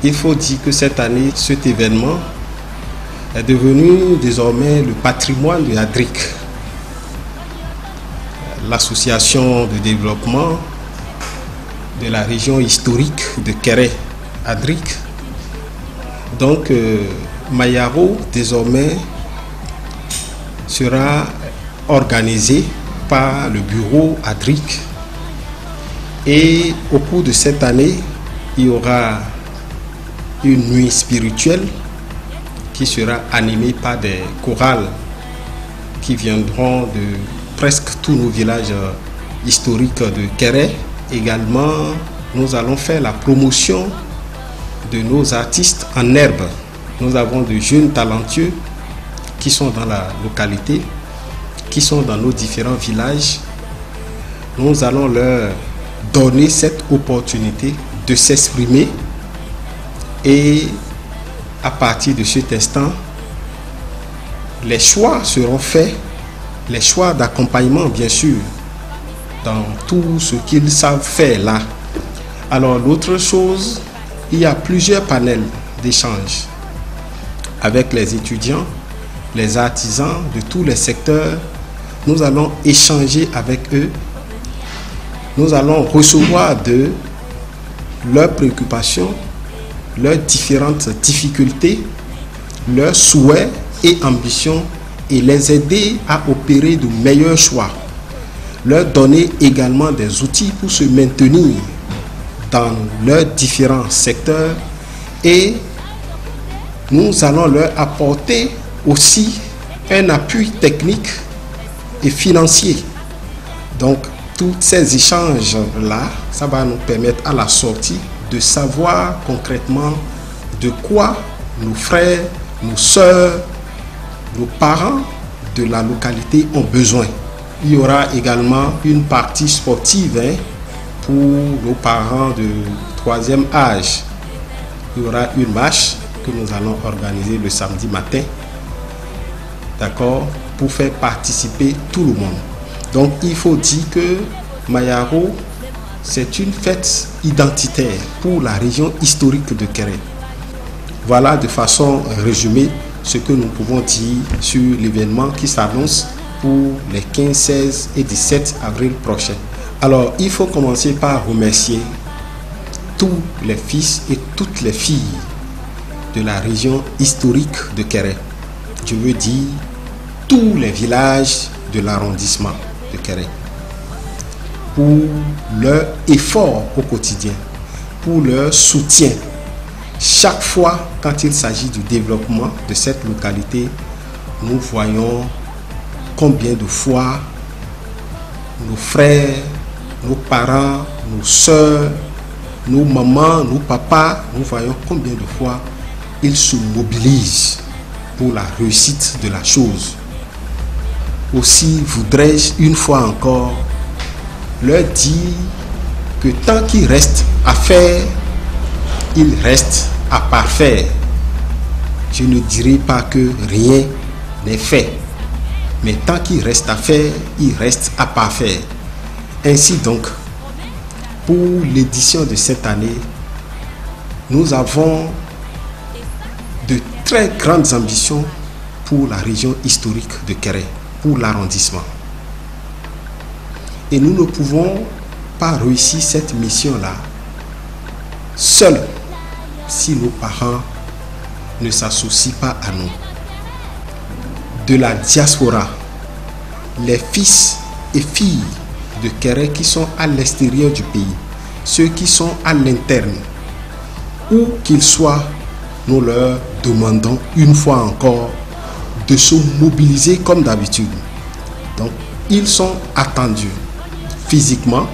Il faut dire que cette année, cet événement est devenu désormais le patrimoine de ADRIC, l'association de développement de la région historique de Kéré, ADRIC. Donc, Mayaro, désormais, sera organisé par le bureau ADRIC. Et au cours de cette année, il y aura une nuit spirituelle qui sera animée par des chorales qui viendront de presque tous nos villages historiques de Kéré. Également, nous allons faire la promotion de nos artistes en herbe. Nous avons de jeunes talentueux qui sont dans la localité, qui sont dans nos différents villages. Nous allons leur donner cette opportunité de s'exprimer et à partir de cet instant, les choix seront faits, les choix d'accompagnement bien sûr, dans tout ce qu'ils savent faire là. Alors l'autre chose, il y a plusieurs panels d'échange avec les étudiants, les artisans de tous les secteurs. Nous allons échanger avec eux. Nous allons recevoir de leurs préoccupations, leurs différentes difficultés, leurs souhaits et ambitions et les aider à opérer de meilleurs choix. Leur donner également des outils pour se maintenir dans leurs différents secteurs et nous allons leur apporter aussi un appui technique et financier. Donc, tous ces échanges-là, ça va nous permettre à la sortie de savoir concrètement de quoi nos frères, nos sœurs, nos parents de la localité ont besoin. Il y aura également une partie sportive pour nos parents de 3e âge. Il y aura une marche que nous allons organiser le samedi matin, d'accord, pour faire participer tout le monde. Donc il faut dire que Mayaro, c'est une fête identitaire pour la région historique de Kéré. Voilà de façon résumée ce que nous pouvons dire sur l'événement qui s'annonce pour les 15, 16 et 17 avril prochains. Alors il faut commencer par remercier tous les fils et toutes les filles de la région historique de Kéré. Je veux dire tous les villages de l'arrondissement de Kéré pour leur effort au quotidien, pour leur soutien. Chaque fois quand il s'agit du développement de cette localité, nous voyons combien de fois nos frères, nos parents, nos soeurs, nos mamans, nos papas, nous voyons combien de fois ils se mobilisent pour la réussite de la chose. Aussi voudrais-je une fois encore leur dire que tant qu'il reste à faire, il reste à parfaire. Je ne dirai pas que rien n'est fait, mais tant qu'il reste à faire, il reste à parfaire. Ainsi donc, pour l'édition de cette année, nous avons de très grandes ambitions pour la région historique de Kéré, pour l'arrondissement. Et nous ne pouvons pas réussir cette mission-là seuls si nos parents ne s'associent pas à nous. De la diaspora, les fils et filles de Kéré qui sont à l'extérieur du pays, ceux qui sont à l'interne, où qu'ils soient, nous leur demandons une fois encore de se mobiliser comme d'habitude. Donc, ils sont attendus physiquement,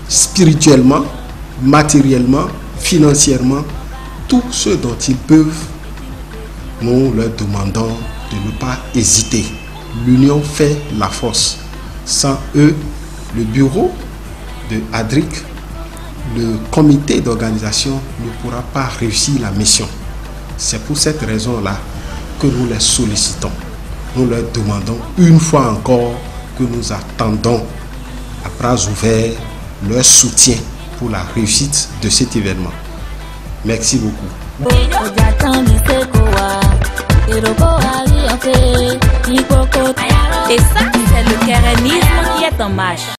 spirituellement, matériellement, financièrement, tout ce dont ils peuvent. Nous leur demandons de ne pas hésiter. L'union fait la force. Sans eux, le bureau de ADRIC, le comité d'organisation ne pourra pas réussir la mission. C'est pour cette raison-là que nous les sollicitons. Nous leur demandons une fois encore que nous attendons à bras ouverts leur soutien pour la réussite de cet événement. Merci beaucoup. Et ça, c'est le kérénisme qui est en marche.